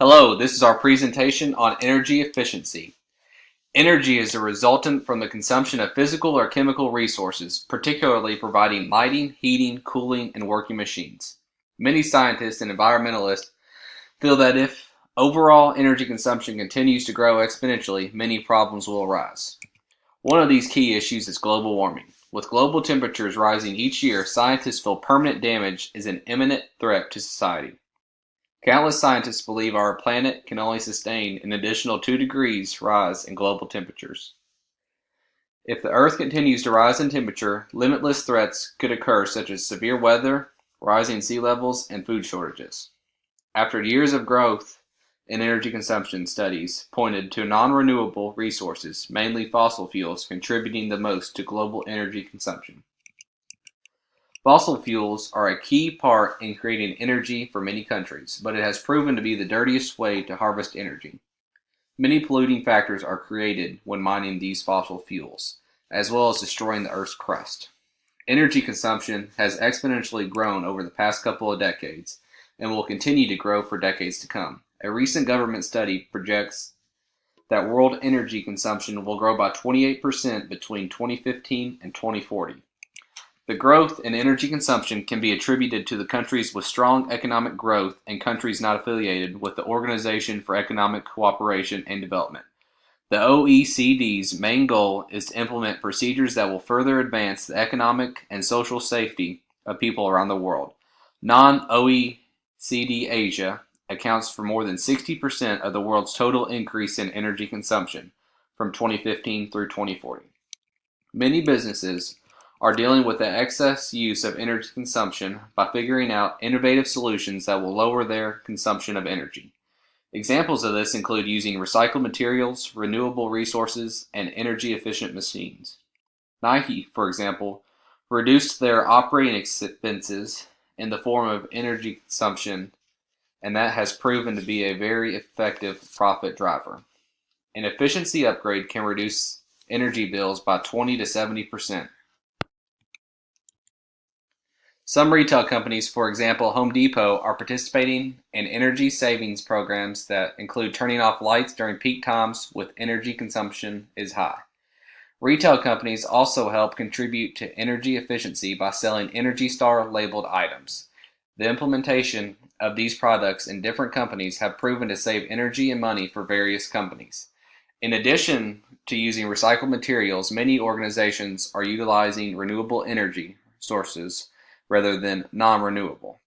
Hello, this is our presentation on energy efficiency. Energy is a resultant from the consumption of physical or chemical resources, particularly providing lighting, heating, cooling, and working machines. Many scientists and environmentalists feel that if overall energy consumption continues to grow exponentially, many problems will arise. One of these key issues is global warming. With global temperatures rising each year, scientists feel permanent damage is an imminent threat to society. Countless scientists believe our planet can only sustain an additional 2 degrees rise in global temperatures. If the Earth continues to rise in temperature, limitless threats could occur such as severe weather, rising sea levels, and food shortages. After years of growth in energy consumption, studies pointed to non-renewable resources, mainly fossil fuels, contributing the most to global energy consumption. Fossil fuels are a key part in creating energy for many countries, but it has proven to be the dirtiest way to harvest energy. Many polluting factors are created when mining these fossil fuels, as well as destroying the Earth's crust. Energy consumption has exponentially grown over the past couple of decades and will continue to grow for decades to come. A recent government study projects that world energy consumption will grow by 28% between 2015 and 2040. The growth in energy consumption can be attributed to the countries with strong economic growth and countries not affiliated with the Organization for Economic Cooperation and Development. The OECD's main goal is to implement procedures that will further advance the economic and social safety of people around the world. Non-OECD Asia accounts for more than 60% of the world's total increase in energy consumption from 2015 through 2040. Many businesses are dealing with the excess use of energy consumption by figuring out innovative solutions that will lower their consumption of energy. Examples of this include using recycled materials, renewable resources, and energy-efficient machines. Nike, for example, reduced their operating expenses in the form of energy consumption, and that has proven to be a very effective profit driver. An efficiency upgrade can reduce energy bills by 20 to 70%. Some retail companies, for example Home Depot, are participating in energy savings programs that include turning off lights during peak times when energy consumption is high. Retail companies also help contribute to energy efficiency by selling Energy Star labeled items. The implementation of these products in different companies have proven to save energy and money for various companies. In addition to using recycled materials, many organizations are utilizing renewable energy sources rather than non-renewable.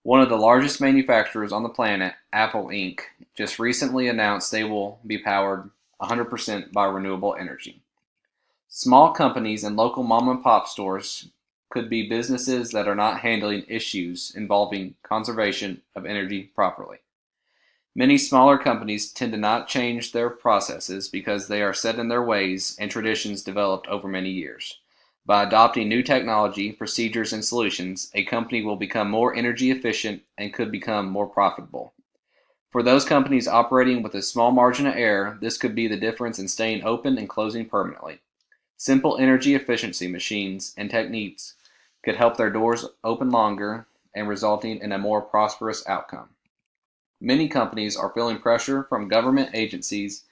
One of the largest manufacturers on the planet, Apple Inc., just recently announced they will be powered 100% by renewable energy. Small companies and local mom-and-pop stores could be businesses that are not handling issues involving conservation of energy properly. Many smaller companies tend to not change their processes because they are set in their ways and traditions developed over many years. By adopting new technology, procedures, and solutions, a company will become more energy efficient and could become more profitable. For those companies operating with a small margin of error, this could be the difference in staying open and closing permanently. Simple energy efficiency machines and techniques could help their doors open longer and resulting in a more prosperous outcome. Many companies are feeling pressure from government agencies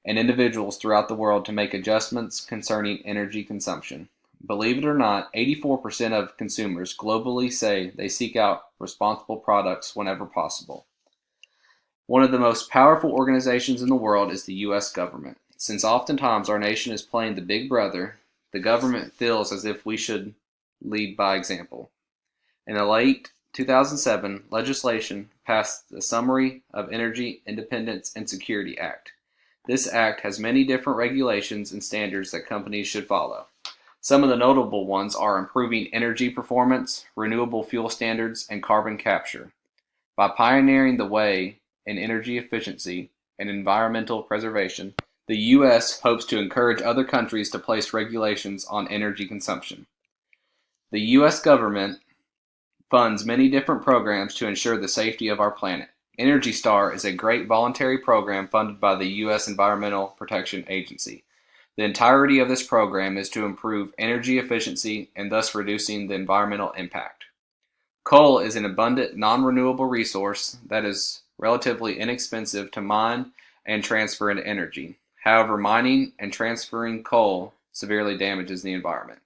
and individuals throughout the world to make adjustments concerning energy consumption. Believe it or not, 84% of consumers globally say they seek out responsible products whenever possible. One of the most powerful organizations in the world is the U.S. government. Since oftentimes our nation is playing the big brother, the government feels as if we should lead by example. In the late 2007, legislation passed the Summary of Energy Independence and Security Act. This act has many different regulations and standards that companies should follow. Some of the notable ones are improving energy performance, renewable fuel standards, and carbon capture. By pioneering the way in energy efficiency and environmental preservation, the U.S. hopes to encourage other countries to place regulations on energy consumption. The U.S. government funds many different programs to ensure the safety of our planet. Energy Star is a great voluntary program funded by the U.S. Environmental Protection Agency. The entirety of this program is to improve energy efficiency and thus reducing the environmental impact. Coal is an abundant non-renewable resource that is relatively inexpensive to mine and transfer into energy. However, mining and transferring coal severely damages the environment.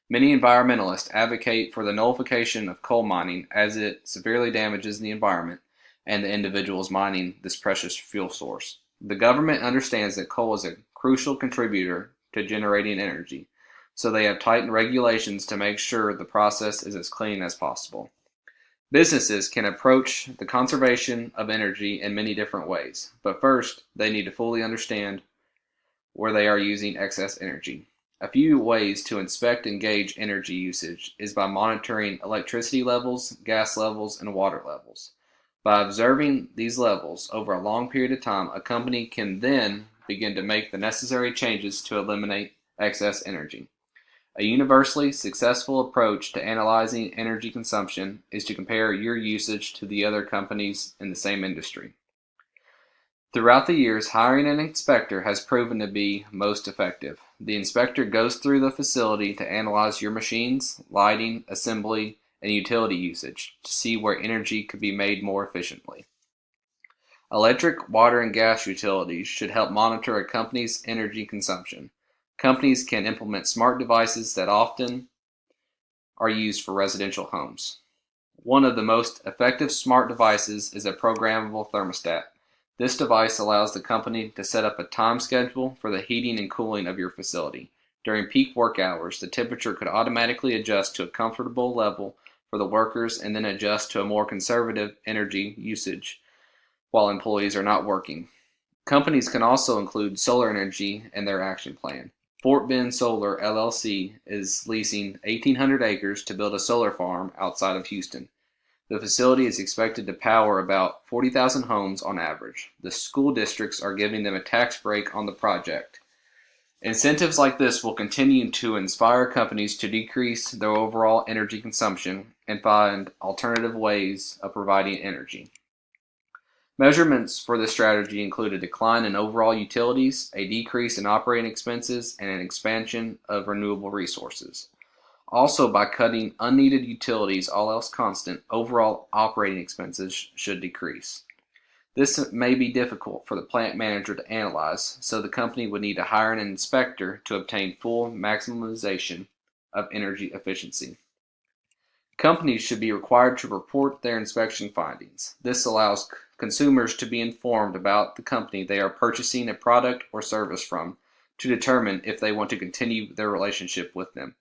Many environmentalists advocate for the nullification of coal mining as it severely damages the environment and the individuals mining this precious fuel source. The government understands that coal is a crucial contributor to generating energy, so they have tightened regulations to make sure the process is as clean as possible. Businesses can approach the conservation of energy in many different ways, but first, they need to fully understand where they are using excess energy. A few ways to inspect and gauge energy usage is by monitoring electricity levels, gas levels, and water levels. By observing these levels over a long period of time, a company can then begin to make the necessary changes to eliminate excess energy. A universally successful approach to analyzing energy consumption is to compare your usage to the other companies in the same industry. Throughout the years, hiring an inspector has proven to be most effective. The inspector goes through the facility to analyze your machines, lighting, assembly, and utility usage to see where energy could be made more efficiently. Electric, water, and gas utilities should help monitor a company's energy consumption. Companies can implement smart devices that often are used for residential homes. One of the most effective smart devices is a programmable thermostat. This device allows the company to set up a time schedule for the heating and cooling of your facility. During peak work hours, the temperature could automatically adjust to a comfortable level for the workers and then adjust to a more conservative energy usage while employees are not working. Companies can also include solar energy in their action plan. Fort Bend Solar LLC is leasing 1,800 acres to build a solar farm outside of Houston. The facility is expected to power about 40,000 homes on average. The school districts are giving them a tax break on the project. Incentives like this will continue to inspire companies to decrease their overall energy consumption and find alternative ways of providing energy. Measurements for this strategy include a decline in overall utilities, a decrease in operating expenses, and an expansion of renewable resources. Also, by cutting unneeded utilities, all else constant, overall operating expenses should decrease. This may be difficult for the plant manager to analyze, so the company would need to hire an inspector to obtain full maximization of energy efficiency. Companies should be required to report their inspection findings. This allows consumers to be informed about the company they are purchasing a product or service from to determine if they want to continue their relationship with them.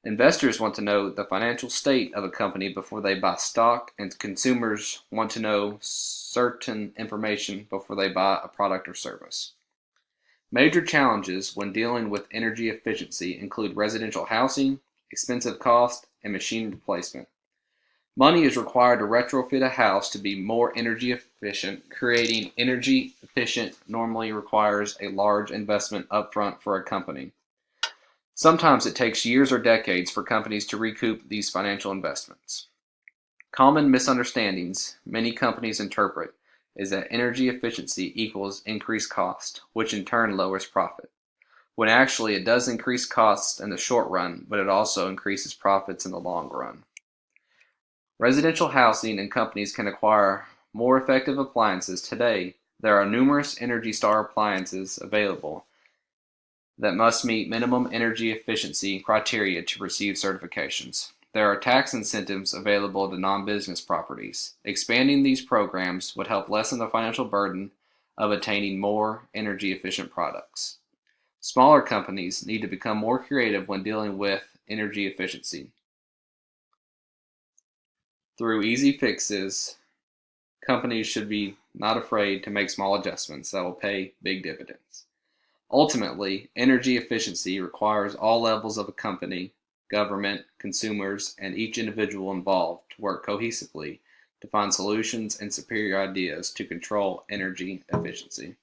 Investors want to know the financial state of a company before they buy stock, and consumers want to know certain information before they buy a product or service. Major challenges when dealing with energy efficiency include residential housing, expensive cost, and machine replacement. Money is required to retrofit a house to be more energy efficient. Creating energy efficient normally requires a large investment upfront for a company. Sometimes it takes years or decades for companies to recoup these financial investments. Common misunderstandings many companies interpret is that energy efficiency equals increased cost, which in turn lowers profit, when actually it does increase costs in the short run, but it also increases profits in the long run. Residential housing and companies can acquire more effective appliances. Today, there are numerous Energy Star appliances available that must meet minimum energy efficiency criteria to receive certifications. There are tax incentives available to non-business properties. Expanding these programs would help lessen the financial burden of attaining more energy efficient products. Smaller companies need to become more creative when dealing with energy efficiency. Through easy fixes, companies should be not afraid to make small adjustments that will pay big dividends. Ultimately, energy efficiency requires all levels of a company, government, consumers, and each individual involved to work cohesively to find solutions and superior ideas to control energy efficiency.